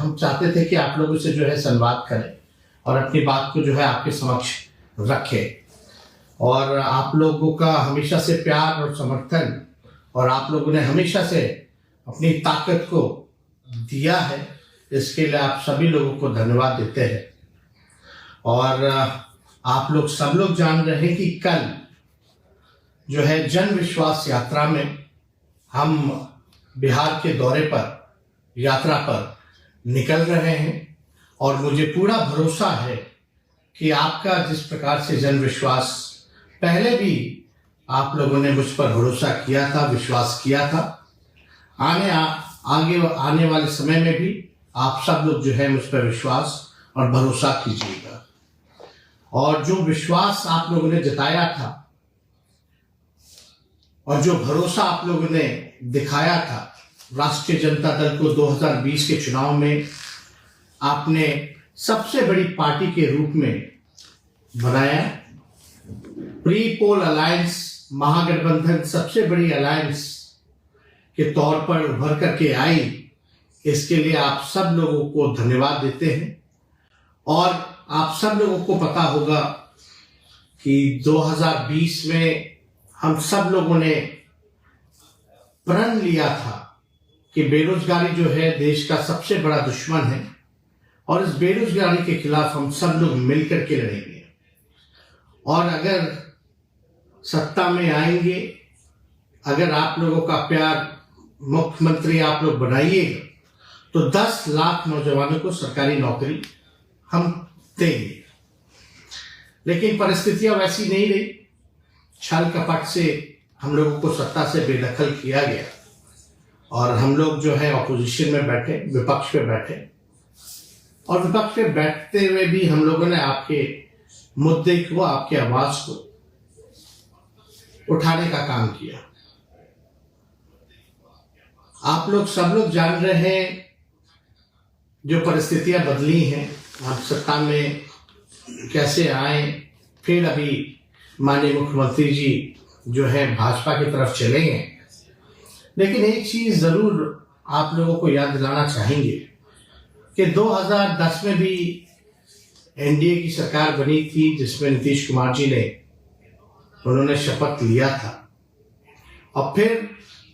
हम चाहते थे कि आप लोगों से जो है संवाद करें और अपनी बात को जो है आपके समक्ष रखें। और आप लोगों का हमेशा से प्यार और समर्थन, और आप लोगों ने हमेशा से अपनी ताकत को दिया है, इसके लिए आप सभी लोगों को धन्यवाद देते हैं। और आप लोग सब लोग जान रहे हैं कि कल जो है जन विश्वास यात्रा में हम बिहार के दौरे पर, यात्रा पर निकल रहे हैं। और मुझे पूरा भरोसा है कि आपका जिस प्रकार से जन विश्वास, पहले भी आप लोगों ने मुझ पर भरोसा किया था, विश्वास किया था, आगे आने वाले समय में भी आप सब लोग जो है मुझ पर विश्वास और भरोसा कीजिएगा। और जो विश्वास आप लोगों ने जताया था और जो भरोसा आप लोगों ने दिखाया था, राष्ट्रीय जनता दल को 2020 के चुनाव में आपने सबसे बड़ी पार्टी के रूप में बनाया। प्री पोल अलायंस, महागठबंधन सबसे बड़ी अलायंस के तौर पर उभर करके आई, इसके लिए आप सब लोगों को धन्यवाद देते हैं। और आप सब लोगों को पता होगा कि 2020 में हम सब लोगों ने प्रण लिया था कि बेरोजगारी जो है देश का सबसे बड़ा दुश्मन है और इस बेरोजगारी के खिलाफ हम सब लोग मिलकर के लड़ेंगे। और अगर सत्ता में आएंगे, अगर आप लोगों का प्यार मुख्यमंत्री आप लोग बनाइएगा, तो 10 लाख नौजवानों को सरकारी नौकरी हम देंगे। लेकिन परिस्थितियां वैसी नहीं रही, छल कपट से हम लोगों को सत्ता से बेदखल किया गया और हम लोग जो है ऑपोजिशन में बैठे, विपक्ष पे बैठे। और विपक्ष पे बैठते हुए भी हम लोगों ने आपके मुद्दे को, आपकी आवाज को उठाने का काम किया। आप लोग सब लोग जान रहे हैं जो परिस्थितियां बदली हैं, आप सत्ता में कैसे आए, फिर अभी माननीय मुख्यमंत्री जी जो है भाजपा की तरफ चले गए। लेकिन एक चीज जरूर आप लोगों को याद दिलाना चाहेंगे कि 2010 में भी एनडीए की सरकार बनी थी, जिसमें नीतीश कुमार जी ने, उन्होंने शपथ लिया था। और फिर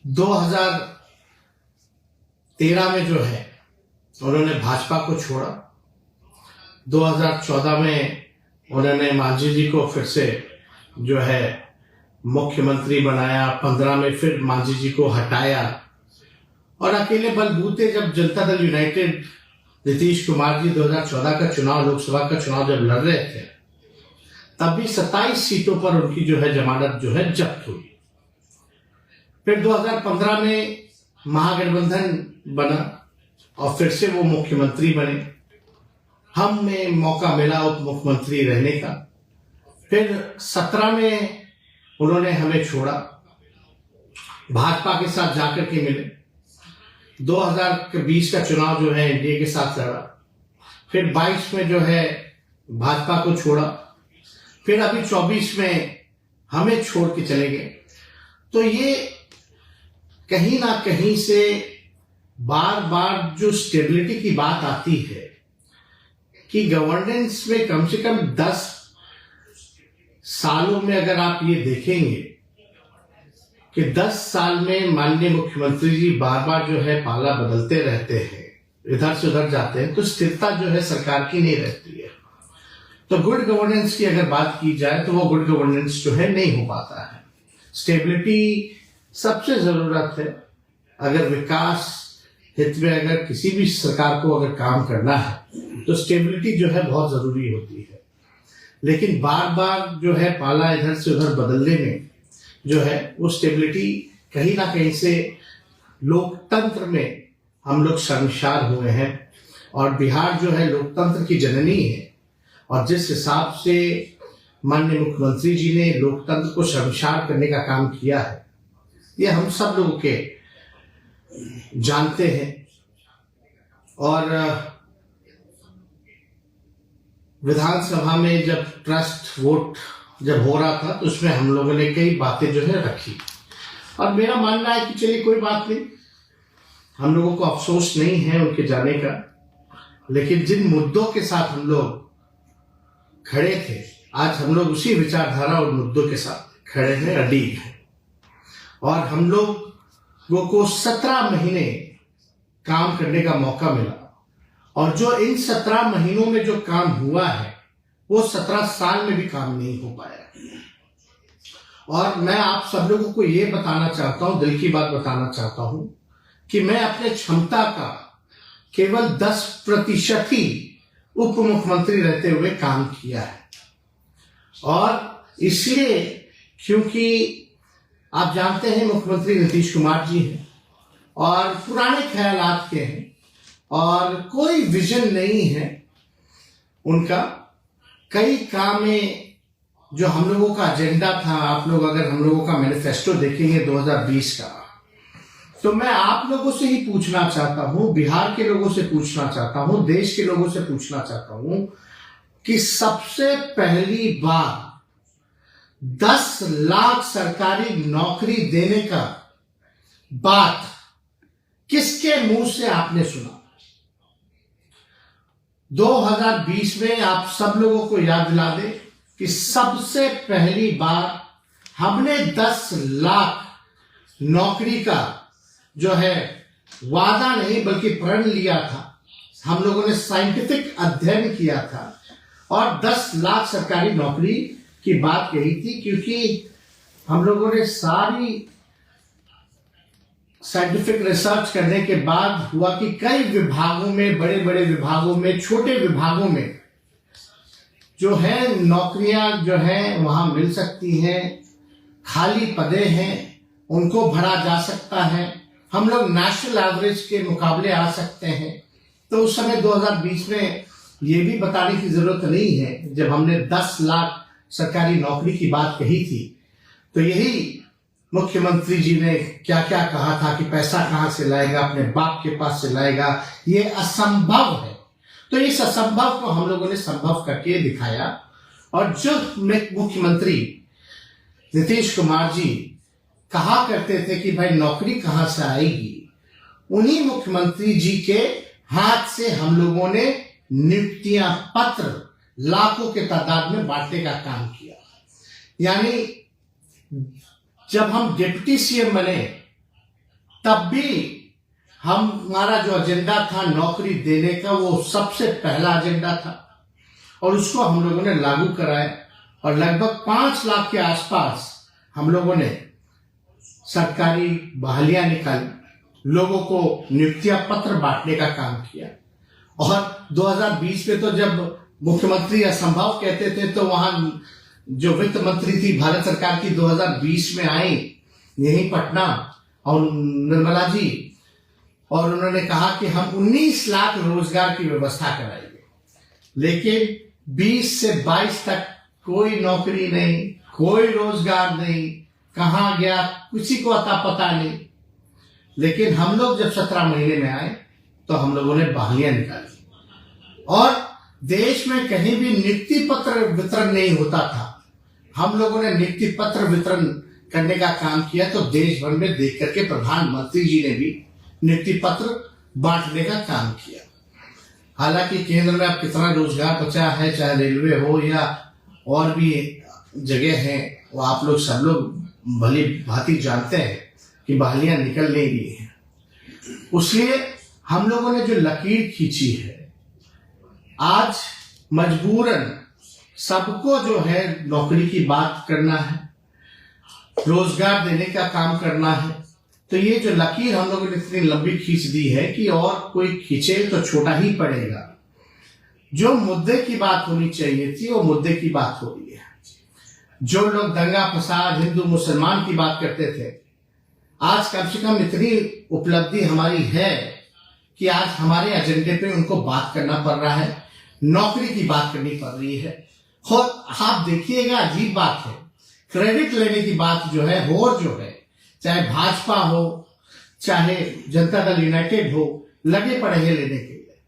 2013 में जो है उन्होंने भाजपा को छोड़ा। 2014 में उन्होंने मांझी जी को फिर से जो है मुख्यमंत्री बनाया। 15 में फिर मांझी जी को हटाया और अकेले बलबूते जब जनता दल यूनाइटेड, नीतीश कुमार जी 2014 का चुनाव, लोकसभा का चुनाव जब लड़ रहे थे, तब भी 27 सीटों पर उनकी जो है जमानत जो है जब्त हुई। फिर 2015 में महागठबंधन बना और फिर से वो मुख्यमंत्री बने। हमें मौका मिला उप मुख्यमंत्री रहने का। फिर 17 में उन्होंने हमें छोड़ा, भाजपा के साथ जाकर के मिले। 2020 का चुनाव जो है एनडीए के साथ लड़ा। फिर 22 में जो है भाजपा को छोड़ा। फिर अभी 24 में हमें छोड़ के चले गए। तो ये कहीं ना कहीं से बार बार जो स्टेबिलिटी की बात आती है कि गवर्नेंस में कम से कम 10 सालों में अगर आप ये देखेंगे कि 10 साल में माननीय मुख्यमंत्री जी बार बार जो है पाला बदलते रहते हैं, इधर से उधर जाते हैं, तो स्थिरता जो है सरकार की नहीं रहती है। तो गुड गवर्नेंस की अगर बात की जाए तो वो गुड गवर्नेंस जो है नहीं हो पाता है। स्टेबिलिटी सबसे जरूरत है। अगर विकास हित में अगर किसी भी सरकार को अगर काम करना है तो स्टेबिलिटी जो है बहुत जरूरी होती है। लेकिन बार बार जो है पाला इधर से उधर बदलने में जो है वो स्टेबिलिटी कहीं ना कहीं से लोकतंत्र में हम लोग शर्मसार हुए हैं। और बिहार जो है लोकतंत्र की जननी है और जिस हिसाब से माननीय मुख्यमंत्री जी ने लोकतंत्र को शर्मसार करने का काम किया है, ये हम सब लोगों के जानते हैं। और विधानसभा में जब ट्रस्ट वोट जब हो रहा था तो उसमें हम लोगों ने कई बातें जो है रखी और मेरा मानना है कि चलिए कोई बात नहीं, हम लोगों को अफसोस नहीं है उनके जाने का, लेकिन जिन मुद्दों के साथ हम लोग खड़े थे, आज हम लोग उसी विचारधारा और मुद्दों के साथ खड़े हैं, अड़िग हैं। और हम लोगों को 17 महीने काम करने का मौका मिला, और जो इन 17 महीनों में जो काम हुआ है वो 17 साल में भी काम नहीं हो पाया। और मैं आप सब लोगों को ये बताना चाहता हूं, दिल की बात बताना चाहता हूं, कि मैं अपने क्षमता का केवल 10% ही उप मुख्यमंत्री रहते हुए काम किया है। और इसलिए क्योंकि आप जानते हैं मुख्यमंत्री नीतीश कुमार जी हैं और पुराने ख्यालात के हैं और कोई विजन नहीं है उनका। कई काम में जो हम लोगों का एजेंडा था, आप लोग अगर हम लोगों का मैनिफेस्टो देखेंगे 2020 का, तो मैं आप लोगों से ही पूछना चाहता हूं, बिहार के लोगों से पूछना चाहता हूं, देश के लोगों से पूछना चाहता हूं कि सबसे पहली बार 10 लाख सरकारी नौकरी देने का बात किसके मुंह से आपने सुना? 2020 में आप सब लोगों को याद दिला दे कि सबसे पहली बार हमने 10 लाख नौकरी का जो है वादा नहीं बल्कि प्रण लिया था। हम लोगों ने साइंटिफिक अध्ययन किया था और 10 लाख सरकारी नौकरी की बात कही थी, क्योंकि हम लोगों ने सारी साइंटिफिक रिसर्च करने के बाद हुआ कि कई विभागों में, बड़े बड़े विभागों में, छोटे विभागों में जो है नौकरियां जो है वहां मिल सकती हैं, खाली पदे हैं, उनको भरा जा सकता है, हम लोग नेशनल एवरेज के मुकाबले आ सकते हैं। तो उस समय 2020 में ये भी बताने की जरूरत नहीं है, जब हमने 10 लाख सरकारी नौकरी की बात कही थी तो यही मुख्यमंत्री जी ने क्या क्या कहा था कि पैसा कहां से लाएगा, अपने बाप के पास से लाएगा, ये असंभव है। तो इस असंभव को हम लोगों ने संभव करके दिखाया। और जो मुख्यमंत्री नीतीश कुमार जी कहा करते थे कि भाई नौकरी कहां से आएगी, उन्हीं मुख्यमंत्री जी के हाथ से हम लोगों ने नियुक्तियां पत्र लाखों के तादाद में बांटने का काम किया। यानी जब हम डिप्टी सीएम बने तब भी हमारा जो एजेंडा था नौकरी देने का, वो सबसे पहला एजेंडा था और उसको हम लोगों ने लागू कराया। और लगभग 5 लाख के आसपास हम लोगों ने सरकारी बहालियां निकाली, लोगों को नियुक्तियां पत्र बांटने का काम किया। और 2020 में तो जब मुख्यमंत्री असंभव कहते थे तो वहां जो वित्त मंत्री थी भारत सरकार की 2020 में आई यही पटना, और निर्मला जी, और उन्होंने कहा कि हम 19 लाख रोजगार की व्यवस्था कराएंगे। लेकिन 20 से 22 तक कोई नौकरी नहीं, कोई रोजगार नहीं, कहां गया किसी को अता पता नहीं। लेकिन हम लोग जब 17 महीने में आए तो हम लोगों ने बहालियां निकाली और देश में कहीं भी नियुक्ति पत्र वितरण नहीं होता था। हम लोगों ने नियुक्ति पत्र वितरण करने का काम किया, तो देश भर में देख करके प्रधानमंत्री जी ने भी नियुक्ति पत्र बांटने का काम किया। हालांकि केंद्र में अब कितना रोजगार बचा है, चाहे रेलवे हो या और भी जगह है, वो आप लोग सब लोग भली भांति जानते हैं कि बहालियां निकल नहीं रही है। इसलिए हम लोगों ने जो लकीर खींची है, आज मजबूरन सबको जो है नौकरी की बात करना है, रोजगार देने का काम करना है। तो ये जो लकीर हम लोगों ने इतनी लंबी खींच दी है कि और कोई खींचे तो छोटा ही पड़ेगा। जो मुद्दे की बात होनी चाहिए थी वो मुद्दे की बात हो रही है। जो लोग दंगा फसाद हिंदू मुसलमान की बात करते थे, आज कम से कम इतनी उपलब्धि हमारी है कि आज हमारे एजेंडे पे उनको बात करना पड़ रहा है, नौकरी की बात करनी पड़ रही है। और आप देखिएगा अजीब बात है, क्रेडिट लेने की बात जो है और जो है, चाहे भाजपा हो चाहे जनता दल यूनाइटेड हो, लगे पड़े हैं लेने के लिए।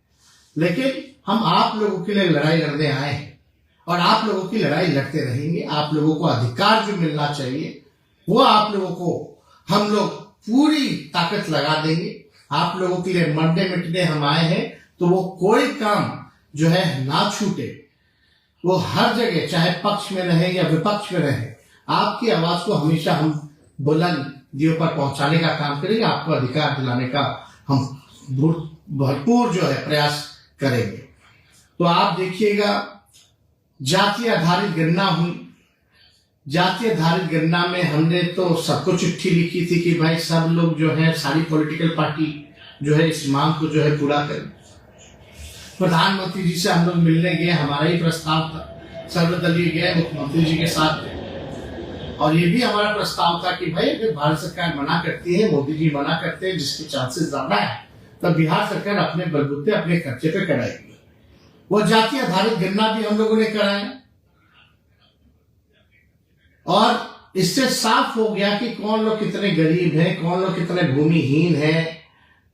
लेकिन हम आप लोगों के लिए लड़ाई लड़ने आए हैं और आप लोगों की लड़ाई लड़ते रहेंगे। आप लोगों को अधिकार जो मिलना चाहिए वो आप लोगों को हम लोग पूरी ताकत लगा देंगे। आप लोगों के लिए मरने मिटने हम आए हैं, तो वो कोई काम जो है ना छूटे, वो हर जगह चाहे पक्ष में रहे या विपक्ष में रहे, आपकी आवाज को हमेशा हम बुलंदियों पर पहुंचाने का काम करेंगे, आपको अधिकार दिलाने का हम भरपूर जो है प्रयास करेंगे। तो आप देखिएगा, जाति आधारित गणना हुई। जाति आधारित गणना में हमने तो सबको चिट्ठी लिखी थी कि भाई सब लोग जो है, सारी पॉलिटिकल पार्टी जो है इस मांग को जो है पूरा करें। प्रधानमंत्री जी से हम लोग मिलने गए, हमारा ही प्रस्ताव था, सर्वदलीय गए मुख्यमंत्री जी के साथ, और ये भी हमारा प्रस्ताव था कि भाई अगर भारत सरकार मना करती है, मोदी जी मना करते हैं, जिसके चांसेस ज्यादा है, तब बिहार सरकार अपने बलबूते अपने खर्चे पे कराएगी। वो जाति आधारित गणना भी हम लोगों ने कराया, और इससे साफ हो गया कि कौन लोग कितने गरीब हैं, कौन लोग कितने भूमिहीन हैं,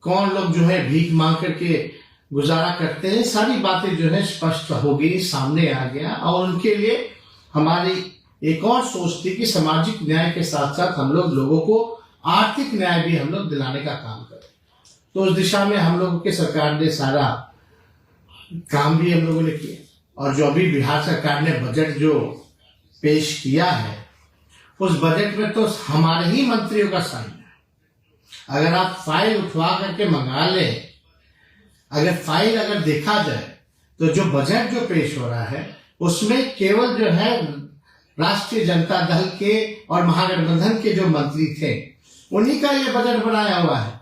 कौन लोग जो है भीख मांग करके गुजारा करते हैं। सारी बातें जो है स्पष्ट हो गई, सामने आ गया। और उनके लिए हमारी एक और सोच थी कि सामाजिक न्याय के साथ साथ हम लोग लोगों को आर्थिक न्याय भी हम लोग दिलाने का काम करें। तो उस दिशा में हम लोगों की सरकार ने सारा काम भी हम लोगों ने किया, और जो अभी बिहार सरकार ने बजट जो पेश किया है, उस बजट में तो हमारे ही मंत्रियों का साइन है। अगर आप फाइल उठवा करके मंगा लें, अगर फाइल अगर देखा जाए, तो जो बजट जो पेश हो रहा है उसमें केवल जो है राष्ट्रीय जनता दल के और महागठबंधन के जो मंत्री थे, उन्हीं का ये बजट बनाया हुआ है।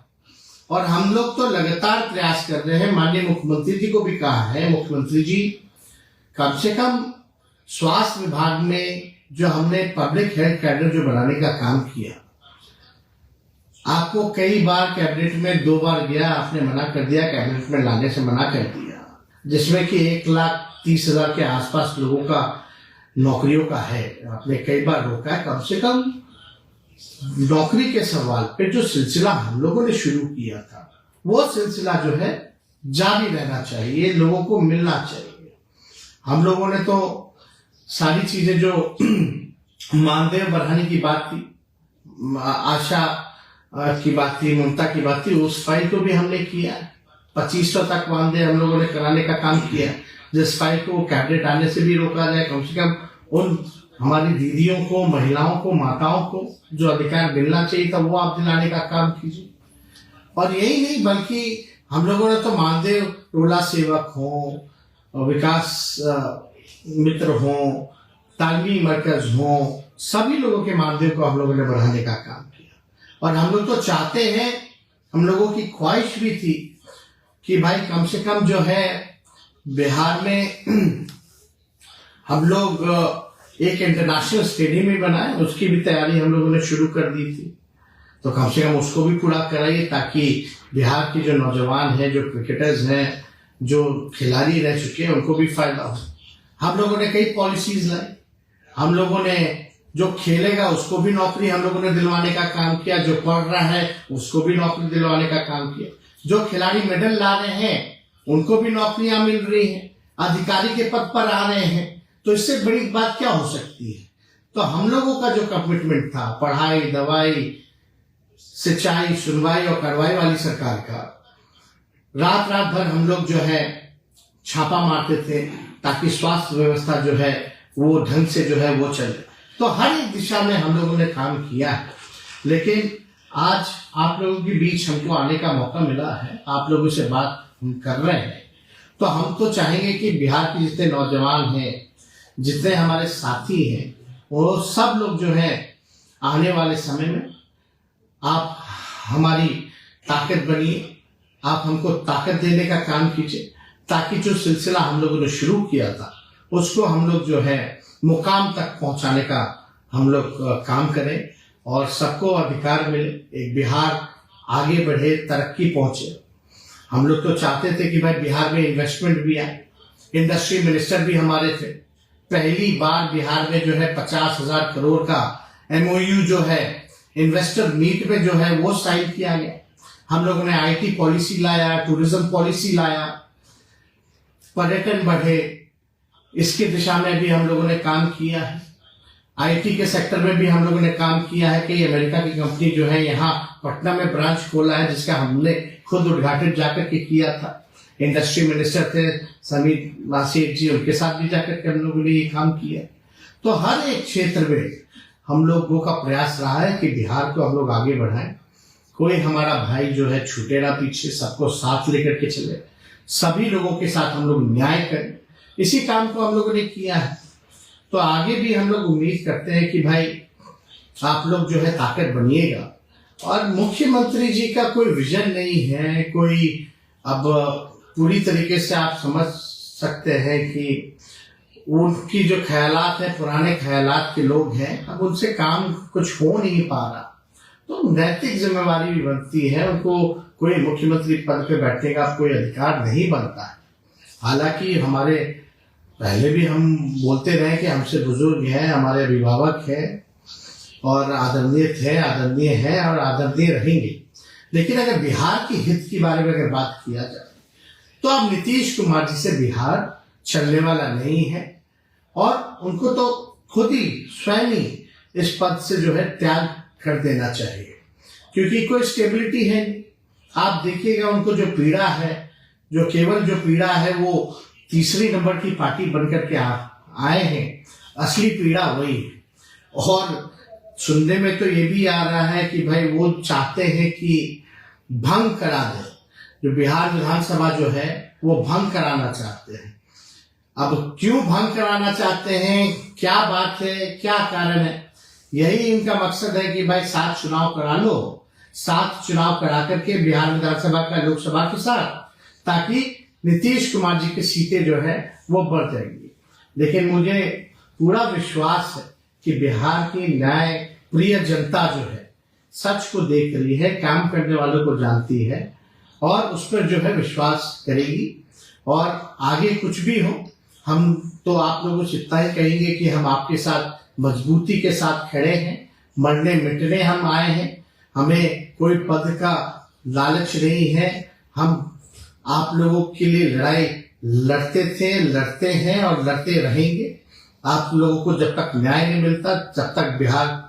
और हम लोग तो लगातार प्रयास कर रहे हैं, माननीय मुख्यमंत्री जी को भी कहा है, मुख्यमंत्री जी कम से कम स्वास्थ्य विभाग में जो हमने पब्लिक हेल्थ कैडर जो बनाने का काम किया, आपको कई बार कैबिनेट में 2 बार गया, आपने मना कर दिया, कैबिनेट में लाने से मना कर दिया, जिसमें कि 1,30,000 के आसपास लोगों का नौकरियों का है, आपने कई बार रोका है। कम से कम नौकरी के सवाल पे जो सिलसिला हम लोगों ने शुरू किया था, वो सिलसिला जो है जारी रहना चाहिए, लोगों को मिलना चाहिए। हम लोगों ने तो सारी चीजें जो मानदेय बढ़ाने की बात थी, आशा की बात थी, ममता की बात थी, उस फाइल को भी हमने किया। 2500 तक मानदेय हम लोगों ने कराने का काम किया, जिस फाइल को कैबिनेट आने से भी रोका जाए। कम से कम उन हमारी दीदियों को, महिलाओं को, माताओं को जो अधिकार मिलना चाहिए था, वो आप दिलाने का काम कीजिए। और यही नहीं, बल्कि हम लोगों ने तो मानदेय टोला सेवक हो, विकास मित्र हो, तालमी मरकज हो, सभी लोगों के मानदेय को हम लोगों ने बढ़ाने का काम किया। और हम लोग तो चाहते हैं, हम लोगों की ख्वाहिश भी थी कि भाई कम से कम जो है बिहार में हम लोग एक इंटरनेशनल स्टेडियम भी बनाए, उसकी भी तैयारी हम लोगों ने शुरू कर दी थी। तो कम से कम उसको भी पूरा कराइए, ताकि बिहार के जो नौजवान हैं, जो क्रिकेटर्स हैं, जो खिलाड़ी रह चुके हैं, उनको भी फायदा हो। हम लोगों ने कई पॉलिसीज लाई, हम लोगों ने जो खेलेगा उसको भी नौकरी हम लोगों ने दिलवाने का काम किया, जो पढ़ रहा है उसको भी नौकरी दिलवाने का काम किया, जो खिलाड़ी मेडल ला रहे हैं उनको भी नौकरियां मिल रही हैं, अधिकारी के पद पर आ रहे हैं। तो इससे बड़ी बात क्या हो सकती है। तो हम लोगों का जो कमिटमेंट था, पढ़ाई, दवाई, सिंचाई, सुनवाई और कार्रवाई वाली सरकार का, रात रात भर हम लोग जो है छापा मारते थे, ताकि स्वास्थ्य व्यवस्था जो है वो ढंग से जो है वो चले। तो हर एक दिशा में हम लोगों ने काम किया है। लेकिन आज आप लोगों के बीच हमको आने का मौका मिला है, आप लोगों से बात हम कर रहे हैं, तो हम तो चाहेंगे कि बिहार के जितने नौजवान हैं, जितने हमारे साथी हैं, वो सब लोग जो है आने वाले समय में आप हमारी ताकत बनिए, आप हमको ताकत देने का काम कीजिए, ताकि जो सिलसिला हम लोगों ने शुरू किया था उसको हम लोग जो है मुकाम तक पहुंचाने का हम लोग काम करें, और सबको अधिकार मिले, एक बिहार आगे बढ़े, तरक्की पहुंचे। हम लोग तो चाहते थे कि भाई बिहार में इन्वेस्टमेंट भी आए, इंडस्ट्री मिनिस्टर भी हमारे थे। पहली बार बिहार में जो है 50,000 करोड़ का MOU जो है इन्वेस्टर मीट में जो है वो साइन किया गया। हम लोगों ने IT पॉलिसी लाया, टूरिज्म पॉलिसी लाया, पर्यटन बढ़े, इसकी दिशा में भी हम लोगों ने काम किया है। IT के सेक्टर में भी हम लोगों ने काम किया है कि अमेरिका की कंपनी जो है यहाँ पटना में ब्रांच खोला है, जिसका हमने खुद उद्घाटन जाकर के किया था। इंडस्ट्री मिनिस्टर थे समीर नासिर जी, उनके साथ भी जाकर के हम लोगों ने ये काम किया। तो हर एक क्षेत्र में हम लोगों का प्रयास रहा है कि बिहार को हम लोग आगे बढ़ाएं। कोई हमारा भाई जो है छूटे ना पीछे, सबको साथ लेकर के चले, सभी लोगों के साथ हम लोग न्याय करें। इसी काम को हम लोगों ने किया है। तो आगे भी हम लोग उम्मीद करते हैं कि भाई आप लोग जो है ताकत बनिएगा। और मुख्यमंत्री जी का कोई विजन नहीं है, कोई अब पूरी तरीके से आप समझ सकते हैं कि उनकी जो ख्यालात है पुराने ख्यालात के लोग हैं, अब उनसे काम कुछ हो नहीं पा रहा। तो नैतिक जिम्मेवारी भी बनती है, उनको कोई मुख्यमंत्री पद पे बैठने का कोई अधिकार नहीं बनता है। हालांकि हमारे पहले भी हम बोलते रहे कि हमसे बुजुर्ग हैं, हमारे अभिभावक हैं और आदरणीय थे, आदरणीय हैं और आदरणीय रहेंगे। लेकिन अगर बिहार के हित के बारे में अगर बात किया जाए तो अब नीतीश कुमार जी से बिहार चलने वाला नहीं है और उनको तो खुद ही स्वयं ही इस पद से जो है त्याग कर देना चाहिए, क्योंकि कोई स्टेबिलिटी है नहीं। आप देखिएगा उनको जो पीड़ा है, जो केवल जो पीड़ा है वो तीसरी नंबर की पार्टी बनकर के आए हैं, असली पीड़ा वही है। और सुनने में तो ये भी आ रहा है कि भाई वो चाहते हैं कि भंग करा दे, जो बिहार विधानसभा जो है वो भंग कराना चाहते हैं। अब क्यों भंग कराना चाहते हैं, क्या बात है, क्या कारण है? यही इनका मकसद है कि भाई 7 चुनाव करा लो, 7 चुनाव करा करके बिहार विधानसभा का लोकसभा के साथ, ताकि नीतीश कुमार जी की सीटें जो है वो बढ़ जाएंगी। लेकिन मुझे पूरा विश्वास है कि बिहार की न्याय प्रिय जनता जो है सच को देख रही है, काम करने वालों को जानती है और उस पर जो है विश्वास करेगी। और आगे कुछ भी हो, हम तो आप लोगों से इतना ही कहेंगे कि हम आपके साथ मजबूती के साथ खड़े हैं, मरने मिटने हम आए हैं। हमें कोई पद का लालच नहीं है, हम आप लोगों के लिए लड़ाई लड़ते थे, लड़ते हैं और लड़ते रहेंगे। आप लोगों को जब तक न्याय नहीं मिलता, जब तक बिहार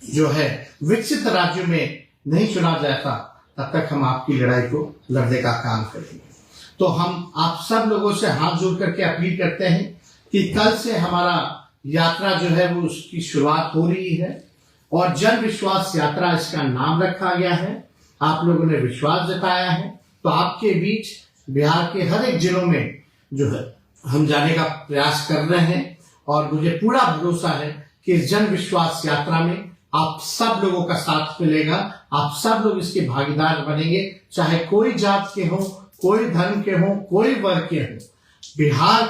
जो है विकसित राज्यों में नहीं चुना जाता, तब तक हम आपकी लड़ाई को लड़ने का काम करेंगे। तो हम आप सब लोगों से हाथ जोड़ करके अपील करते हैं कि कल से हमारा यात्रा जो है वो उसकी शुरुआत हो रही है और जन विश्वास यात्रा इसका नाम रखा गया है। आप लोगों ने विश्वास जताया है, तो आपके बीच बिहार के हर एक जिलों में जो है हम जाने का प्रयास कर रहे हैं और मुझे पूरा भरोसा है कि इस जन विश्वास यात्रा में आप सब लोगों का साथ मिलेगा, आप सब लोग इसके भागीदार बनेंगे, चाहे कोई जात के हो, कोई धर्म के हो, कोई वर्ग के हो। बिहार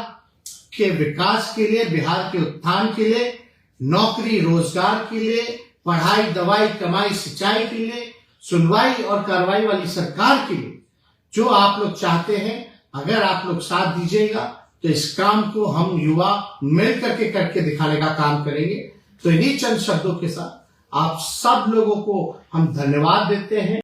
के विकास के लिए, बिहार के उत्थान के लिए, नौकरी रोजगार के लिए, पढ़ाई दवाई कमाई सिंचाई के लिए, सुनवाई और कार्रवाई वाली सरकार के लिए जो आप लोग चाहते हैं, अगर आप लोग साथ दीजिएगा तो इस काम को हम युवा मिल करके करके दिखाने का काम करेंगे। तो इन्हीं चंद शब्दों के साथ आप सब लोगों को हम धन्यवाद देते हैं।